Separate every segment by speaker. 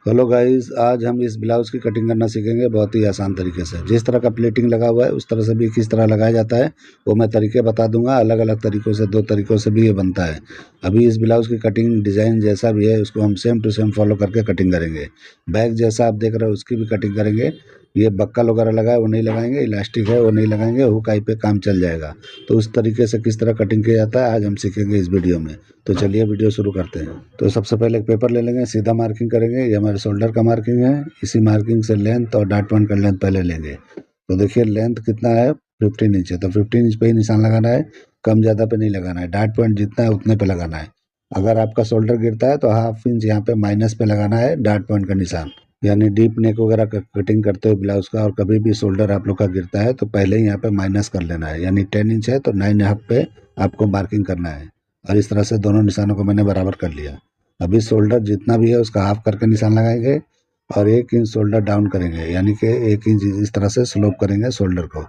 Speaker 1: Hello guys, आज हम इस ब्लाउज़ की कटिंग करना सीखेंगे बहुत ही आसान तरीके से। जिस तरह का प्लेटिंग लगा हुआ है उस तरह से भी किस तरह लगाया जाता है वो मैं तरीके बता दूंगा। अलग अलग तरीक़ों से, 2 तरीक़ों से भी ये बनता है। अभी इस ब्लाउज़ की कटिंग डिज़ाइन जैसा भी है उसको हम सेम टू सेम फॉलो करके कटिंग करेंगे। बैक जैसा आप देख रहे हो उसकी भी कटिंग करेंगे। ये बक्कल वगैरह लगा है वो नहीं लगाएंगे, इलास्टिक है वो नहीं लगाएंगे, हुक आई पे काम चल जाएगा। तो उस तरीके से किस तरह कटिंग किया जाता है आज हम सीखेंगे इस वीडियो में। तो चलिए वीडियो शुरू करते हैं। तो सबसे पहले एक पेपर ले लेंगे, सीधा मार्किंग करेंगे। ये हमारे शोल्डर का मार्किंग है। इसी मार्किंग से लेंथ और डॉट पॉइंट का लेंथ पहले लेंगे। तो देखिए लेंथ कितना है, 15 इंच है, तो 15 इंच पे ही निशान लगाना है, कम ज़्यादा पे नहीं लगाना है। डॉट पॉइंट जितना है उतने पे लगाना है। अगर आपका शोल्डर गिरता है तो हाफ इंच यहाँ पे माइनस पे लगाना है डॉट पॉइंट का निशान। यानी डीप नेक वगैरह कटिंग करते हो ब्लाउज का और कभी भी शोल्डर आप लोग का गिरता है तो पहले ही यहाँ पे माइनस कर लेना है। यानी 10 इंच है तो 9.5 पे आपको मार्किंग करना है। और इस तरह से दोनों निशानों को मैंने बराबर कर लिया। अभी शोल्डर जितना भी है उसका हाफ करके निशान लगाएंगे और 1 इंच शोल्डर डाउन करेंगे, यानी कि 1 इंच इस तरह से स्लोप करेंगे शोल्डर को।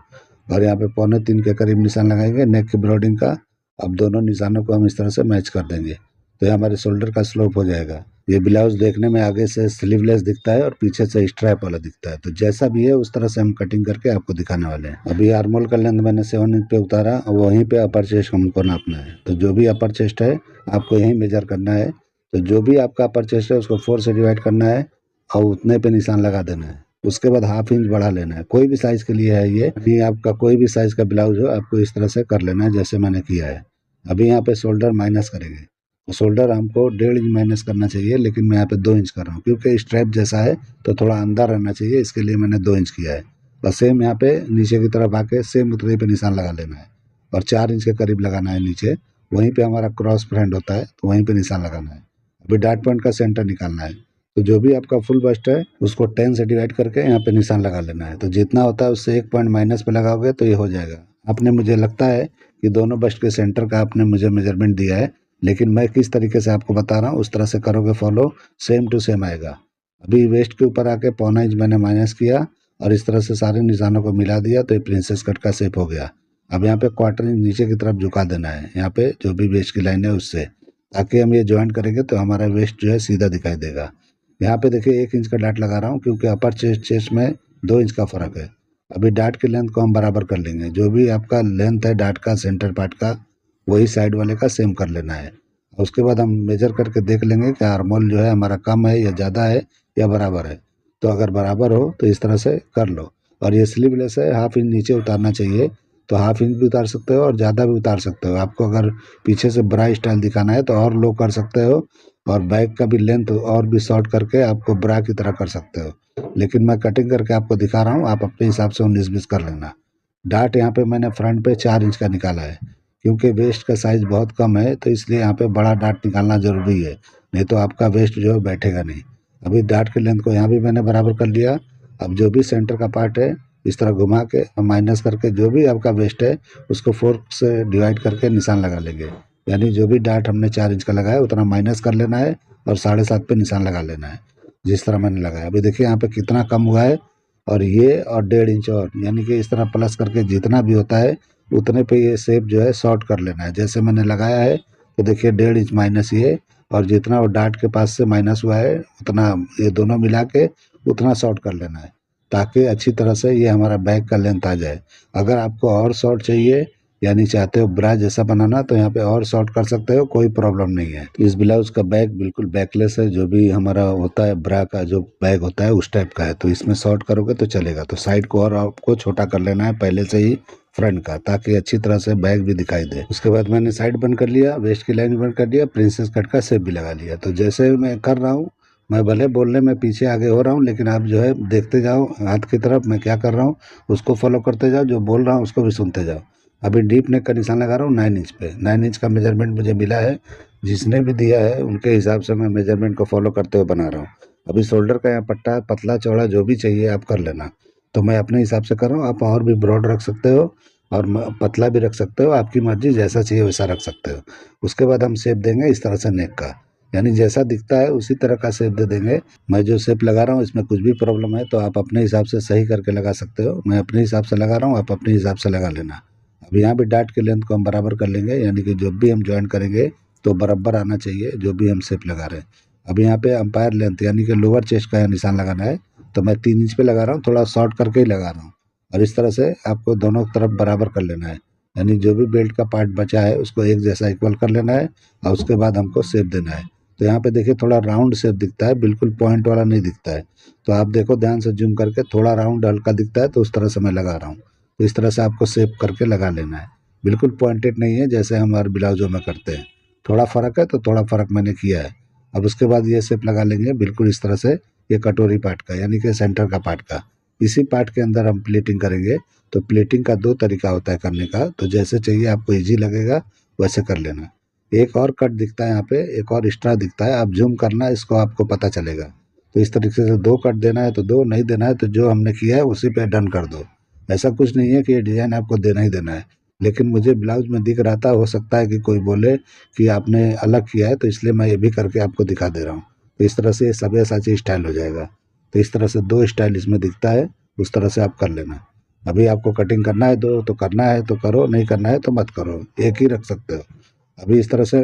Speaker 1: और यहाँ पे 2.25 के करीब निशान लगाएंगे नेक की ब्रॉडिंग का। अब दोनों निशानों को हम इस तरह से मैच कर देंगे तो ये हमारे शोल्डर का स्लोप हो जाएगा। ये ब्लाउज देखने में आगे से स्लीवलेस दिखता है और पीछे से स्ट्रैप वाला दिखता है। तो जैसा भी है उस तरह से हम कटिंग करके आपको दिखाने वाले हैं। अभी आर्मोल का लेंथ मैंने 7 इंच पे उतारा और वहीं पे अपर चेस्ट हमको नापना है। तो जो भी अपर चेस्ट है आपको यहीं मेजर करना है। तो जो भी आपका अपर चेस्ट है उसको 4 से डिवाइड करना है और उतने पे निशान लगा देना है। उसके बाद हाफ इंच बढ़ा लेना है। कोई भी साइज के लिए है ये आपका कोई भी साइज का ब्लाउज हो आपको इस तरह से कर लेना है जैसे मैंने किया है। अभी यहाँ पे शोल्डर माइनस करेंगे। शोल्डर हमको 1.5 इंच माइनस करना चाहिए, लेकिन मैं यहाँ पे 2 इंच कर रहा हूँ क्योंकि स्ट्रैप जैसा है तो थोड़ा अंदर रहना चाहिए, इसके लिए मैंने 2 इंच किया है। बस सेम यहाँ पे नीचे की तरफ आके सेम उतने पे निशान लगा लेना है और 4 इंच के करीब लगाना है नीचे। वहीं पे हमारा क्रॉस फ्रेंड होता है तो वहीं पे निशान लगाना है। अभी डॉट पॉइंट का सेंटर निकालना है। तो जो भी आपका फुल बस्ट है उसको 10 से डिवाइड करके यहाँ पे निशान लगा लेना है। तो जितना होता है उससे 1 पॉइंट माइनस पे लगाओगे तो ये हो जाएगा। आपने, मुझे लगता है कि दोनों बस्ट के सेंटर का आपने मुझे मेजरमेंट दिया है, लेकिन मैं किस तरीके से आपको बता रहा हूँ उस तरह से करोगे फॉलो, सेम टू सेम आएगा। अभी वेस्ट के ऊपर आके 0.25 इंच मैंने माइनस किया और इस तरह से सारे निशानों को मिला दिया तो ये प्रिंसेस कट का शेप हो गया। अब यहाँ पे 1/4 इंच नीचे की तरफ झुका देना है यहाँ पे जो भी वेस्ट की लाइन है उससे, ताकि हम ये ज्वाइंट करेंगे तो हमारा वेस्ट जो है सीधा दिखाई देगा। यहाँ पे देखिए 1 इंच का डाट लगा रहा हूँ क्योंकि अपर चेस्ट में 2 इंच का फर्क है। अभी डाट की लेंथ को हम बराबर कर लेंगे। जो भी आपका लेंथ है डाट का सेंटर पार्ट का वही साइड वाले का सेम कर लेना है। उसके बाद हम मेजर करके देख लेंगे कि आर्मोल जो है हमारा कम है या ज़्यादा है या बराबर है। तो अगर बराबर हो तो इस तरह से कर लो। और ये स्लीवलेस है, हाफ इंच नीचे उतारना चाहिए तो हाफ इंच भी उतार सकते हो और ज़्यादा भी उतार सकते हो। आपको अगर पीछे से ब्रा स्टाइल दिखाना है तो और लो कर सकते हो और बैक का भी लेंथ और भी शॉर्ट करके आपको ब्रा की तरह कर सकते हो। लेकिन मैं कटिंग करके आपको दिखा रहा हूँ, आप अपने हिसाब से 19-20 कर लेना। डाट यहाँ पे मैंने फ्रंट पे 4 इंच का निकाला है क्योंकि वेस्ट का साइज़ बहुत कम है तो इसलिए यहाँ पे बड़ा डाट निकालना ज़रूरी है, नहीं तो आपका वेस्ट जो है बैठेगा नहीं। अभी डाट के लेंथ को यहाँ भी मैंने बराबर कर लिया। अब जो भी सेंटर का पार्ट है इस तरह घुमा के माइनस करके जो भी आपका वेस्ट है उसको 4 से डिवाइड करके निशान लगा लेंगे। यानी जो भी डाट हमने 4 इंच का लगाया उतना माइनस कर लेना है और 7.5 पे निशान लगा लेना है जिस तरह मैंने लगाया। अभी देखिए यहाँ पे कितना कम हुआ है और ये और 1.5 इंच और, यानी कि इस तरह प्लस करके जितना भी होता है उतने पे ये शेप जो है शॉर्ट कर लेना है जैसे मैंने लगाया है। तो देखिए 1.5 इंच माइनस ये और जितना वो डाट के पास से माइनस हुआ है उतना ये दोनों मिला के उतना शॉर्ट कर लेना है ताकि अच्छी तरह से ये हमारा बैक का लेंथ आ जाए। अगर आपको और शॉर्ट चाहिए यानी चाहते हो ब्रा जैसा बनाना तो यहाँ पे और शॉर्ट कर सकते हो, कोई प्रॉब्लम नहीं है। इस ब्लाउज का बैक बिल्कुल बैकलेस है, जो भी हमारा होता है ब्रा का जो बैक होता है उस टाइप का है, तो इसमें शॉर्ट करोगे तो चलेगा। तो साइड को और आपको छोटा कर लेना है पहले से ही फ्रंट का, ताकि अच्छी तरह से बैक भी दिखाई दे। उसके बाद मैंने साइड बंद कर लिया, वेस्ट की लाइन बंद कर दिया, प्रिंसेस कट का शेप भी लगा लिया। तो जैसे मैं कर रहा हूँ, मैं भले बोलने में पीछे आगे हो रहा हूँ लेकिन आप जो है देखते जाओ हाथ की तरफ मैं क्या कर रहा हूँ, उसको फॉलो करते जाओ, जो बोल रहा हूँ उसको भी सुनते जाओ। अभी डीप नेक का निशान लगा रहा हूँ 9 इंच पे। 9 इंच का मेजरमेंट मुझे मिला है, जिसने भी दिया है उनके हिसाब से मैं मेजरमेंट को फॉलो करते हुए बना रहा हूँ। अभी शोल्डर का यहाँ पट्टा पतला चौड़ा जो भी चाहिए आप कर लेना। तो मैं अपने हिसाब से कर रहा हूँ, आप और भी ब्रॉड रख सकते हो और पतला भी रख सकते हो, आपकी मर्जी, जैसा चाहिए वैसा रख सकते हो। उसके बाद हम शेप देंगे इस तरह से नेक का, यानी जैसा दिखता है उसी तरह का शेप दे देंगे। मैं जो शेप लगा रहा हूँ इसमें कुछ भी प्रॉब्लम है तो आप अपने हिसाब से सही करके लगा सकते हो। मैं अपने हिसाब से लगा रहा हूँ, आप अपने हिसाब से लगा लेना। अब यहाँ भी डाट के लेंथ को हम बराबर कर लेंगे, यानी कि जब भी हम ज्वाइन करेंगे तो बराबर आना चाहिए जो भी हम शेप लगा रहे हैं। अभी यहाँ पे अंपायर लेंथ यानी कि लोअर चेस्ट का निशान लगाना है, तो मैं 3 इंच पे लगा रहा हूँ, थोड़ा शॉर्ट करके ही लगा रहा हूँ। और इस तरह से आपको दोनों तरफ बराबर कर लेना है, यानी जो भी बेल्ट का पार्ट बचा है उसको एक जैसा इक्वल कर लेना है और उसके बाद हमको शेप देना है। तो यहाँ पे देखिए थोड़ा राउंड शेप दिखता है, बिल्कुल पॉइंट वाला नहीं दिखता है। तो आप देखो ध्यान से जूम करके, थोड़ा राउंड हल्का दिखता है तो उस तरह से मैं लगा रहा हूँ। तो इस तरह से आपको शेप करके लगा लेना है, बिल्कुल पॉइंटेड नहीं है जैसे हम हर ब्लाउजों में करते हैं। थोड़ा फ़र्क है तो थोड़ा फ़र्क मैंने किया है। अब उसके बाद ये शेप लगा लेंगे बिल्कुल इस तरह से, ये कटोरी पार्ट का यानी कि सेंटर का पार्ट का। इसी पार्ट के अंदर हम प्लेटिंग करेंगे। तो प्लेटिंग का 2 तरीका होता है करने का, तो जैसे चाहिए आपको ईज़ी लगेगा वैसे कर लेना। एक और कट दिखता है यहाँ पे, एक और एक्स्ट्रा दिखता है, आप ज़ूम करना इसको आपको पता चलेगा। तो इस तरीके से 2 कट देना है तो 2, नहीं देना है तो जो हमने किया है उसी पे डन कर दो। ऐसा कुछ नहीं है कि ये डिज़ाइन आपको देना ही देना है, लेकिन मुझे ब्लाउज़ में दिख रहा था, हो सकता है कि कोई बोले कि आपने अलग किया है, तो इसलिए मैं ये भी करके आपको दिखा दे रहा हूँ। तो इस तरह से ये सब्यासाची स्टाइल हो जाएगा। तो इस तरह से 2 स्टाइल इसमें दिखता है, उस तरह से आप कर लेना। अभी आपको कटिंग करना है 2 तो करना है तो करो, नहीं करना है तो मत करो, एक ही रख सकते हो। अभी इस तरह से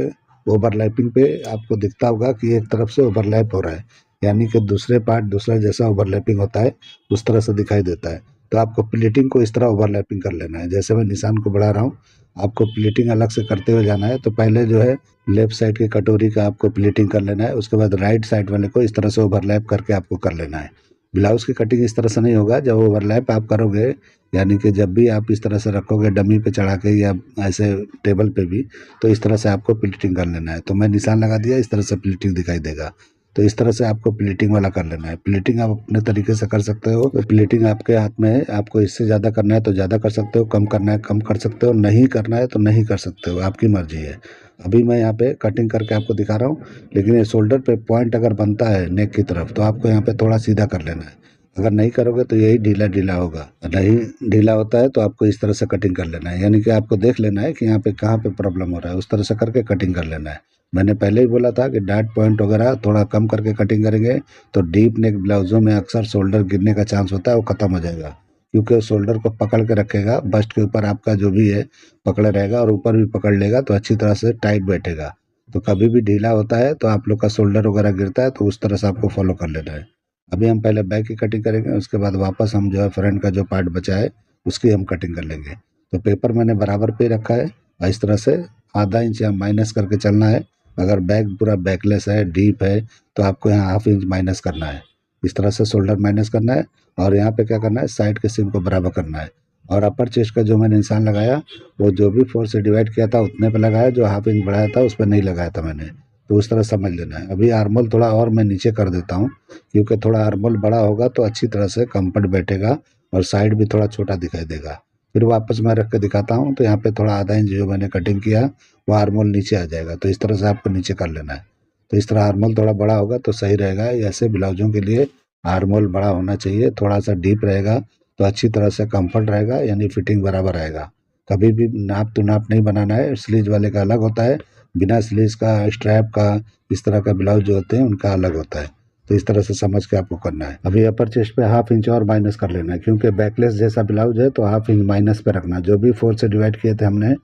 Speaker 1: ओवरलैपिंग पे आपको दिखता होगा कि एक तरफ से ओवरलैप हो रहा है, यानी कि दूसरे पार्ट दूसरा जैसा ओवरलैपिंग होता है उस तरह से दिखाई देता है। तो आपको प्लीटिंग को इस तरह ओवरलैपिंग कर लेना है, जैसे मैं निशान को बढ़ा रहा हूँ आपको प्लीटिंग अलग से करते हुए जाना है। तो पहले जो है लेफ्ट साइड की कटोरी का आपको प्लीटिंग कर लेना है, उसके बाद राइट साइड वाले को इस तरह से ओवरलैप करके आपको कर लेना है। ब्लाउज़ की कटिंग इस तरह से नहीं होगा, जब ओवरलैप आप करोगे यानी कि जब भी आप इस तरह से रखोगे डमी पे चढ़ा के या ऐसे टेबल पे भी, तो इस तरह से आपको प्लीटिंग कर लेना है। तो मैं निशान लगा दिया, इस तरह से प्लीटिंग दिखाई देगा। तो इस तरह से आपको प्लीटिंग वाला कर लेना है। प्लीटिंग आप अपने तरीके से कर सकते हो, तो प्लीटिंग आपके हाथ में है, आपको इससे ज़्यादा करना है तो ज़्यादा कर सकते हो, कम करना है कम कर सकते हो, नहीं करना है तो नहीं कर सकते हो, आपकी मर्जी है। अभी मैं यहाँ पे कटिंग करके आपको दिखा रहा हूँ, लेकिन ये शोल्डर पे पॉइंट अगर बनता है नेक की तरफ तो आपको यहाँ पे थोड़ा सीधा कर लेना है। अगर नहीं करोगे तो यही ढीला ढीला होगा, और नहीं ढीला होता है तो आपको इस तरह से कटिंग कर लेना है, यानी कि आपको देख लेना है कि यहाँ पे कहाँ पे प्रॉब्लम हो रहा है, उस तरह से करके कटिंग कर लेना है। मैंने पहले ही बोला था कि डॉट पॉइंट वगैरह थोड़ा कम करके कटिंग करेंगे तो डीप नेक ब्लाउजों में अक्सर शोल्डर गिरने का चांस होता है, वो ख़त्म हो जाएगा। क्योंकि शोल्डर को पकड़ के रखेगा, बस्ट के ऊपर आपका जो भी है पकड़े रहेगा और ऊपर भी पकड़ लेगा तो अच्छी तरह से टाइट बैठेगा। तो कभी भी ढीला होता है तो आप लोग का शोल्डर वगैरह गिरता है, तो उस तरह से आपको फॉलो कर लेना है। अभी हम पहले बैक की कटिंग करेंगे, उसके बाद वापस हम जो है फ्रंट का जो पार्ट बचा है उसकी हम कटिंग कर लेंगे। तो पेपर मैंने बराबर पे रखा है और इस तरह से आधा इंच या माइनस करके चलना है। अगर बैक पूरा बैकलेस है, डीप है, तो आपको यहाँ हाफ इंच माइनस करना है। इस तरह से शोल्डर माइनस करना है और यहाँ पे क्या करना है, साइड के सीम को बराबर करना है। और अपर चेस्ट का जो मैंने निशान लगाया वो जो भी 4 से डिवाइड किया था उतने पे लगाया, जो हाफ इंच बढ़ाया था उस पर नहीं लगाया था मैंने। तो उस तरह समझ लेना है। अभी आर्मोल थोड़ा और मैं नीचे कर देता हूँ, क्योंकि थोड़ा आर्मोल बड़ा होगा तो अच्छी तरह से कंफर्ट बैठेगा और साइड भी थोड़ा छोटा दिखाई देगा। फिर वापस मैं रख के दिखाता हूँ, तो यहाँ पे थोड़ा आधा इंच जो मैंने कटिंग किया वो आर्मोल नीचे आ जाएगा, तो इस तरह से आपको नीचे कर लेना है। तो इस तरह आर्मोल थोड़ा बड़ा होगा तो सही रहेगा, ऐसे ब्लाउजों के लिए आर्मोल बड़ा होना चाहिए, थोड़ा सा डीप रहेगा तो अच्छी तरह से कंफर्ट रहेगा, यानी फिटिंग बराबर आएगा। कभी भी नाप टू नाप नहीं बनाना है, स्लीज वाले का अलग होता है, बिना स्लीज का स्ट्रैप का इस तरह का ब्लाउज जो होते हैं उनका अलग होता है। तो इस तरह से समझ के आपको करना है। अभी अपर चेस्ट पे हाफ इंच और माइनस कर लेना है, क्योंकि बैकलेस जैसा ब्लाउज है तो हाफ इंच माइनस पे रखना है। जो भी 4 से डिवाइड किए थे हमने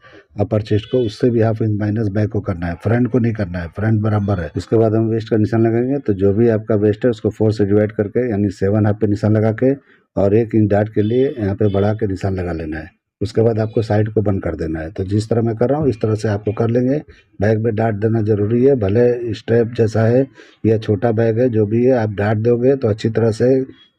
Speaker 1: अपर चेस्ट को, उससे भी हाफ इंच माइनस बैक को करना है, फ्रंट को नहीं करना है, फ्रंट बराबर है। उसके बाद हम वेस्ट का निशान लगाएंगे, तो जो भी आपका वेस्ट है उसको 4 से डिवाइड करके यानी 7 हाफ पे निशान लगा के और 1 इंच डाट के लिए यहाँ पे बढ़ा के निशान लगा लेना है। उसके बाद आपको साइड को बंद कर देना है। तो जिस तरह मैं कर रहा हूँ इस तरह से आपको कर लेंगे। बैग में डाट देना ज़रूरी है, भले स्ट्रैप जैसा है या छोटा बैग है, जो भी है आप डाट दोगे तो अच्छी तरह से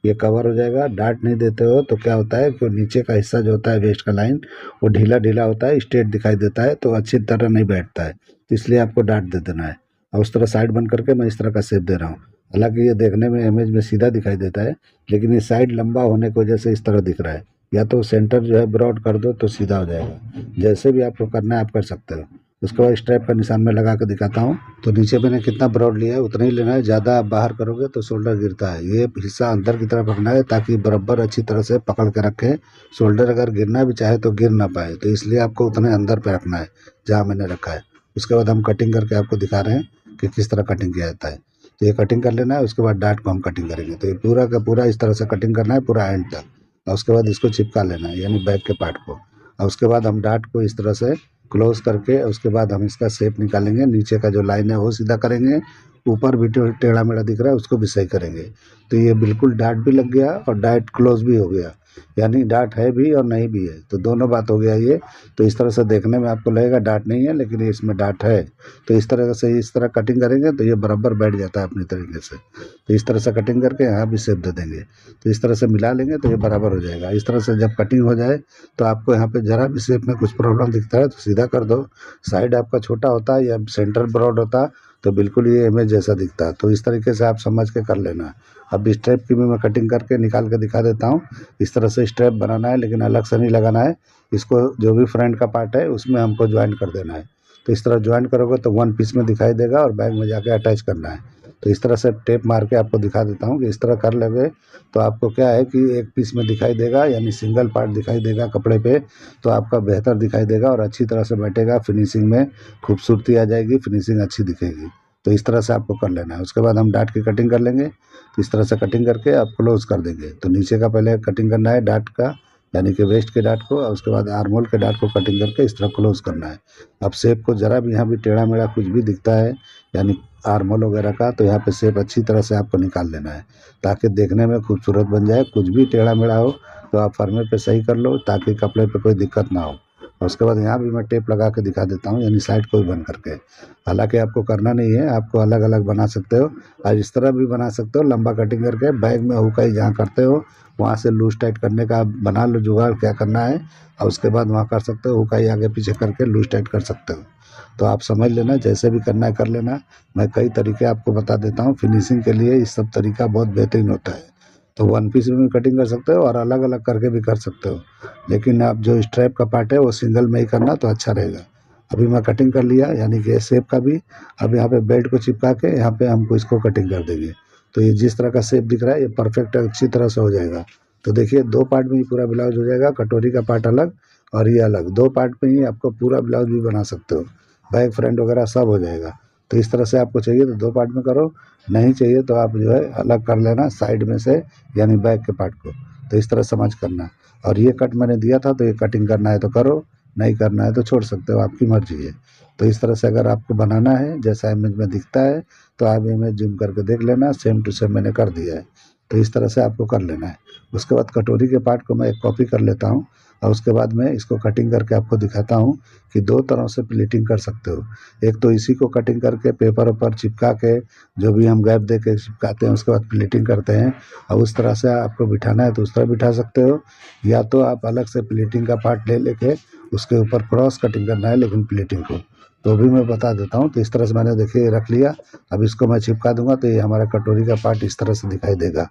Speaker 1: ये कवर हो जाएगा। डाट नहीं देते हो तो क्या होता है कि नीचे का हिस्सा जो होता है वेस्ट का लाइन वो ढीला ढीला होता है, स्ट्रेट दिखाई देता है, तो अच्छी तरह नहीं बैठता है। तो इसलिए आपको डाट दे देना है। और उस तरह साइड बंद करके मैं इस तरह का शेप दे रहा हूँ। हालांकि ये देखने में इमेज में सीधा दिखाई देता है, लेकिन ये साइड लंबा होने की वजह से इस तरह दिख रहा है। या तो सेंटर जो है ब्रॉड कर दो तो सीधा हो जाएगा, जैसे भी आपको करना है आप कर सकते हो। उसके बाद स्ट्रैप का निशान मैं लगा के दिखाता हूँ। तो नीचे मैंने कितना ब्रॉड लिया है उतना ही लेना है, ज़्यादा आप बाहर करोगे तो शोल्डर गिरता है। ये हिस्सा अंदर की तरफ रखना है ताकि बराबर अच्छी तरह से पकड़ के रखे, शोल्डर अगर गिरना भी चाहे तो गिर ना पाए, तो इसलिए आपको उतने अंदर पे रखना है जहाँ मैंने रखा है। उसके बाद हम कटिंग करके आपको दिखा रहे हैं कि किस तरह कटिंग किया जाता है। तो ये कटिंग कर लेना है, उसके बाद डाट को हम कटिंग करेंगे। तो ये पूरा का पूरा इस तरह से कटिंग करना है पूरा एंड तक, और उसके बाद इसको चिपका लेना है यानी बैक के पार्ट को। और उसके बाद हम डाट को इस तरह से क्लोज करके उसके बाद हम इसका शेप निकालेंगे। नीचे का जो लाइन है वो सीधा करेंगे ऊपर भी टेढ़ा मेढ़ा दिख रहा है उसको भी सही करेंगे। तो ये बिल्कुल डार्ट भी लग गया और डार्ट क्लोज भी हो गया, यानी डार्ट है भी और नहीं भी है, तो दोनों बात हो गया ये। तो इस तरह से देखने में आपको लगेगा डार्ट नहीं है, लेकिन इसमें डार्ट है। तो इस तरह से इस तरह कटिंग करेंगे तो ये बराबर बैठ जाता है अपनी तरीके से। तो इस तरह से कटिंग करके यहाँ भी शेप दे देंगे, तो इस तरह से मिला लेंगे तो ये बराबर हो जाएगा। इस तरह से जब कटिंग हो जाए तो आपको यहाँ पे जरा भी शेप में कुछ प्रॉब्लम दिखता है तो सीधा कर दो। साइड आपका छोटा होता है या सेंटर ब्रॉड होता तो बिल्कुल ये इमेज जैसा दिखता है। तो इस तरीके से आप समझ के कर लेना। अब स्ट्रैप की भी मैं कटिंग करके निकाल के दिखा देता हूँ। इस तरह से स्ट्रैप बनाना है, लेकिन अलग से नहीं लगाना है। इसको जो भी फ्रंट का पार्ट है उसमें हमको ज्वाइन कर देना है। तो इस तरह ज्वाइन करोगे तो वन पीस में दिखाई देगा और बैग में जाके अटैच करना है। तो इस तरह से टेप मार के आपको दिखा देता हूँ कि इस तरह कर लोगे तो आपको क्या है कि एक पीस में दिखाई देगा, यानी सिंगल पार्ट दिखाई देगा कपड़े पे, तो आपका बेहतर दिखाई देगा और अच्छी तरह से बैठेगा। फिनिशिंग में खूबसूरती आ जाएगी, फिनिशिंग अच्छी दिखेगी। तो इस तरह से आपको कर लेना है। उसके बाद हम डार्ट की कटिंग कर लेंगे। तो इस तरह से कटिंग करके आप क्लोज कर देंगे। तो नीचे का पहले कटिंग करना है डार्ट का, यानी कि वेस्ट के डार्ट को, और उसके बाद आर्म होल के डार्ट को कटिंग करके इस तरह क्लोज करना है। अब शेप को ज़रा भी यहाँ भी टेढ़ा मेढ़ा कुछ भी दिखता है, यानी आर्म होल वगैरह का, तो यहाँ पे शेप अच्छी तरह से आपको निकाल लेना है ताकि देखने में खूबसूरत बन जाए। कुछ भी टेढ़ा मेढ़ा हो तो आप फर्मे पे सही कर लो ताकि कपड़े पे कोई दिक्कत ना हो। और उसके बाद यहाँ भी मैं टेप लगा के दिखा देता हूँ, यानी साइड को भी बंद करके। हालांकि आपको करना नहीं है, आपको अलग अलग बना सकते हो और इस तरह भी बना सकते हो लंबा कटिंग करके। बैग में हुकाई जहाँ करते हो वहाँ से लूज टाइट करने का बना लो जुगाड़, क्या करना है, और उसके बाद वहाँ कर सकते हो हुकाई आगे पीछे करके लूज टाइट कर सकते हो। तो आप समझ लेना, जैसे भी करना है कर लेना। मैं कई तरीके आपको बता देता हूँ फिनिशिंग के लिए, इस सब तरीका बहुत बेहतरीन होता है। तो वन पीस में भी कटिंग कर सकते हो और अलग अलग करके भी कर सकते हो, लेकिन आप जो स्ट्रैप का पार्ट है वो सिंगल में ही करना तो अच्छा रहेगा। अभी मैं कटिंग कर लिया, यानी कि शेप का भी। अब यहाँ पे बेल्ट को चिपका के यहाँ पे हमको इसको कटिंग कर देंगे। तो ये जिस तरह का शेप दिख रहा है ये परफेक्ट अच्छी तरह से हो जाएगा। तो देखिए दो पार्ट में ही पूरा ब्लाउज हो जाएगा, कटोरी का पार्ट अलग और ये अलग। दो पार्ट में ही आपको पूरा ब्लाउज भी बना सकते हो, बैक फ्रंट वगैरह सब हो जाएगा। तो इस तरह से आपको चाहिए तो दो पार्ट में करो, नहीं चाहिए तो आप जो है अलग कर लेना साइड में से, यानी बैक के पार्ट को। तो इस तरह समझ करना। और ये कट मैंने दिया था तो ये कटिंग करना है तो करो, नहीं करना है तो छोड़ सकते हो, आपकी मर्जी है। तो इस तरह से अगर आपको बनाना है जैसा इमेज में दिखता है तो आप इमेज जूम करके देख लेना, सेम टू सेम मैंने कर दिया है। तो इस तरह से आपको कर लेना है। उसके बाद कटोरी के पार्ट को मैं एक कॉपी कर लेता हूँ और उसके बाद मैं इसको कटिंग करके आपको दिखाता हूँ कि दो तरह से प्लीटिंग कर सकते हो। एक तो इसी को कटिंग करके पेपर ऊपर चिपका के, जो भी हम गैप दे के चिपकाते हैं उसके बाद प्लीटिंग करते हैं, और उस तरह से आपको बिठाना है तो उस तरह बिठा सकते हो, या तो आप अलग से प्लीटिंग का पार्ट ले लेके उसके ऊपर क्रॉस कटिंग करना है लेकिन प्लीटिंग को, तो भी मैं बता देता हूँ। तो इस तरह से मैंने देखिए रख लिया। अब इसको मैं चिपका दूंगा तो ये हमारा कटोरी का पार्ट इस तरह से दिखाई देगा।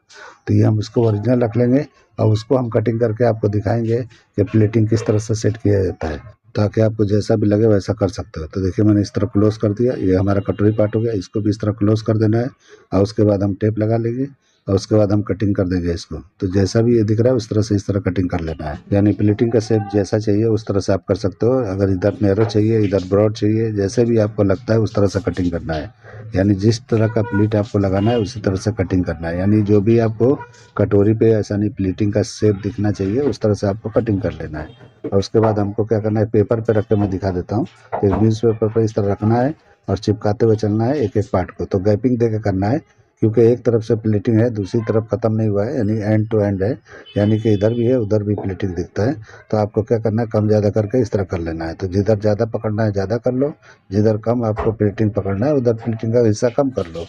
Speaker 1: तो ये हम इसको ओरिजिनल रख लेंगे और उसको हम कटिंग करके आपको दिखाएंगे कि प्लेटिंग किस तरह से सेट किया जाता है, ताकि आपको जैसा भी लगे वैसा कर सकते हो। तो देखिए मैंने इस तरह क्लोज कर दिया, ये हमारा कटोरी पार्ट हो गया। इसको भी इस तरह क्लोज कर देना है और उसके बाद हम टेप लगा लेंगे और उसके बाद हम कटिंग कर देंगे इसको। तो जैसा भी ये दिख रहा है उस तरह से इस तरह कटिंग कर लेना है, यानी प्लेटिंग का शेप जैसा चाहिए उस तरह से आप कर सकते हो। अगर इधर नैरो चाहिए इधर ब्रॉड चाहिए, जैसे भी आपको लगता है उस तरह से कटिंग करना है, यानी जिस तरह का प्लीट आपको लगाना है उसी तरह से कटिंग करना है। यानी जो भी आपको कटोरी पे ऐसा नहीं प्लीटिंग का शेप दिखना चाहिए उस तरह से आपको कटिंग कर लेना है। और उसके बाद हमको क्या करना है, पेपर पे रख के मैं दिखा देता हूँ। एक न्यूज़ पेपर पर इस तरह रखना है और चिपकाते हुए चलना है एक एक पार्ट को। तो गैपिंग दे के करना है, क्योंकि एक तरफ से प्लेटिंग है दूसरी तरफ ख़त्म नहीं हुआ है, यानी एंड टू एंड है, यानी कि इधर भी है उधर भी प्लेटिंग दिखता है। तो आपको क्या करना है, कम ज़्यादा करके इस तरह कर लेना है। तो जिधर ज़्यादा पकड़ना है ज़्यादा कर लो, जिधर कम आपको प्लेटिंग पकड़ना है उधर प्लेटिंग का हिस्सा कम कर लो।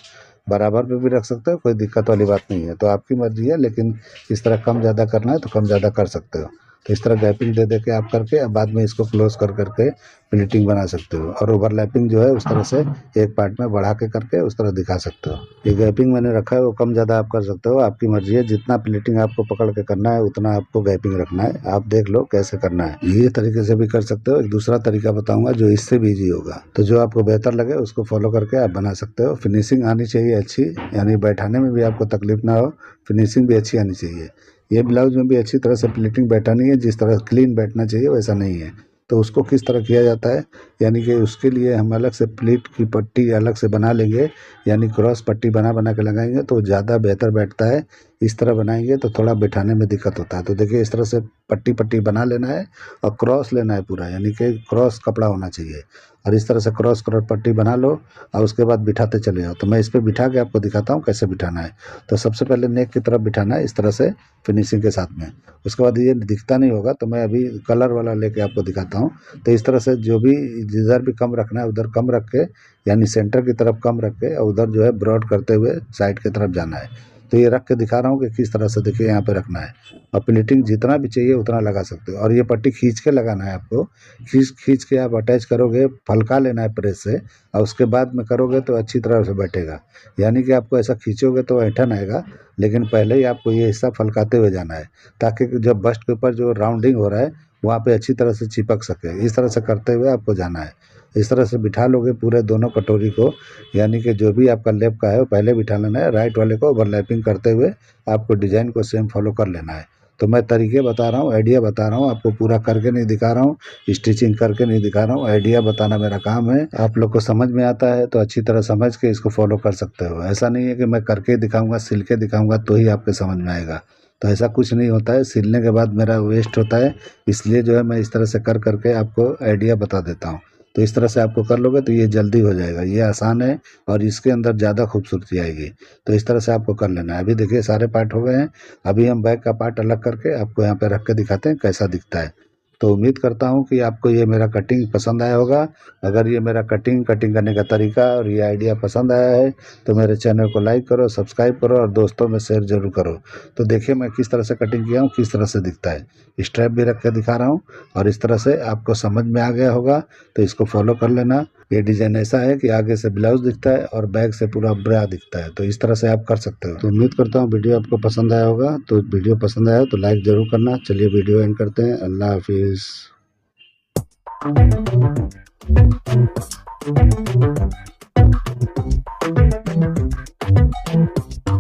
Speaker 1: बराबर पे भी रख सकते हो, कोई दिक्कत वाली बात नहीं है। तो आपकी मर्जी है, लेकिन इस तरह कम ज़्यादा करना है तो कम ज़्यादा कर सकते हो। तो इस तरह गैपिंग दे दे के आप करके अब बाद में इसको क्लोज कर करके प्लेटिंग बना सकते हो। और ओवरलैपिंग जो है उस तरह से एक पार्ट में बढ़ा के करके उस तरह दिखा सकते हो। ये गैपिंग मैंने रखा है वो कम ज़्यादा आप कर सकते हो, आपकी मर्जी है। जितना प्लेटिंग आपको पकड़ के करना है उतना आपको गैपिंग रखना है, आप देख लो कैसे करना है। ये तरीके से भी कर सकते हो। एक दूसरा तरीका बताऊंगा जो इससे भी ईजी होगा, तो जो आपको बेहतर लगे उसको फॉलो करके आप बना सकते हो। फिनिशिंग आनी चाहिए अच्छी, यानी बैठाने में भी आपको तकलीफ ना हो, फिनिशिंग भी अच्छी आनी चाहिए। ये ब्लाउज में भी अच्छी तरह से प्लेटिंग बैठानी है, जिस तरह क्लीन बैठना चाहिए वैसा नहीं है। तो उसको किस तरह किया जाता है, यानी कि उसके लिए हम अलग से प्लीट की पट्टी अलग से बना लेंगे, यानी क्रॉस पट्टी बना बना के लगाएंगे तो ज़्यादा बेहतर बैठता है। इस तरह बनाएंगे तो थोड़ा बिठाने में दिक्कत होता है। तो देखिए इस तरह से पट्टी पट्टी बना लेना है और क्रॉस लेना है पूरा, यानी कि क्रॉस कपड़ा होना चाहिए। और इस तरह से क्रॉस क्रॉस पट्टी बना लो और उसके बाद बिठाते चले जाओ। तो मैं इस पर बिठा के आपको दिखाता हूँ कैसे बिठाना है। तो सबसे पहले नेक की तरफ बिठाना है इस तरह से फिनिशिंग के साथ में। उसके बाद ये दिखता नहीं होगा तो मैं अभी कलर वाला लेके आपको दिखाता हूँ। तो इस तरह से जो भी जिधर भी कम रखना है उधर कम रख के, यानी सेंटर की तरफ कम रख के और उधर जो है ब्रॉड करते हुए साइड की तरफ जाना है। तो ये रख के दिखा रहा हूँ कि किस तरह से देखिए यहाँ पे रखना है। और प्लेटिंग जितना भी चाहिए उतना लगा सकते हो। और ये पट्टी खींच के लगाना है आपको, खींच खींच के आप अटैच करोगे, फलका लेना है प्रेस से और उसके बाद में करोगे तो अच्छी तरह से बैठेगा। यानी कि आपको ऐसा खींचोगे तो ऐंठन आएगा, लेकिन पहले ही आपको ये हिस्सा फलकाते हुए जाना है ताकि जब बस्ट के ऊपर जो राउंडिंग हो रहा है वहाँ पे अच्छी तरह से चिपक सके। इस तरह से करते हुए आपको जाना है। इस तरह से बिठा लोगे पूरे दोनों कटोरी को, यानी कि जो भी आपका लेफ्ट का है वो पहले बिठा लेना है, राइट वाले को ओवरलैपिंग करते हुए आपको डिज़ाइन को सेम फॉलो कर लेना है। तो मैं तरीके बता रहा हूँ, आइडिया बता रहा हूँ, आपको पूरा करके नहीं दिखा रहा हूँ, स्टिचिंग करके नहीं दिखा रहा हूँ, आइडिया बताना मेरा काम है। आप लोग को समझ में आता है तो अच्छी तरह समझ के इसको फॉलो कर सकते हो। ऐसा नहीं है कि मैं करके दिखाऊंगा, सिल के दिखाऊंगा तो ही आपके समझ में आएगा। तो ऐसा कुछ नहीं होता है, सिलने के बाद मेरा वेस्ट होता है, इसलिए जो है मैं इस तरह से कर करके आपको आइडिया बता देता हूँ। तो इस तरह से आपको कर लोगे तो ये जल्दी हो जाएगा, ये आसान है और इसके अंदर ज़्यादा खूबसूरती आएगी। तो इस तरह से आपको कर लेना है। अभी देखिए सारे पार्ट हो गए हैं। अभी हम बैक का पार्ट अलग करके आपको यहाँ पे रख के दिखाते हैं कैसा दिखता है। तो उम्मीद करता हूँ कि आपको ये मेरा कटिंग पसंद आया होगा। अगर ये मेरा कटिंग करने का तरीका और ये आइडिया पसंद आया है तो मेरे चैनल को लाइक करो, सब्सक्राइब करो और दोस्तों में शेयर ज़रूर करो। तो देखिए मैं किस तरह से कटिंग किया हूँ, किस तरह से दिखता है। स्ट्रैप भी रख के दिखा रहा हूँ और इस तरह से आपको समझ में आ गया होगा। तो इसको फॉलो कर लेना। ये डिज़ाइन ऐसा है कि आगे से ब्लाउज दिखता है और बैक से पूरा ब्रा दिखता है। तो इस तरह से आप कर सकते हो। तो उम्मीद करता हूँ वीडियो आपको पसंद आया होगा। तो वीडियो पसंद आया तो लाइक ज़रूर करना। चलिए वीडियो एंड करते हैं। अल्लाह हाफिज़।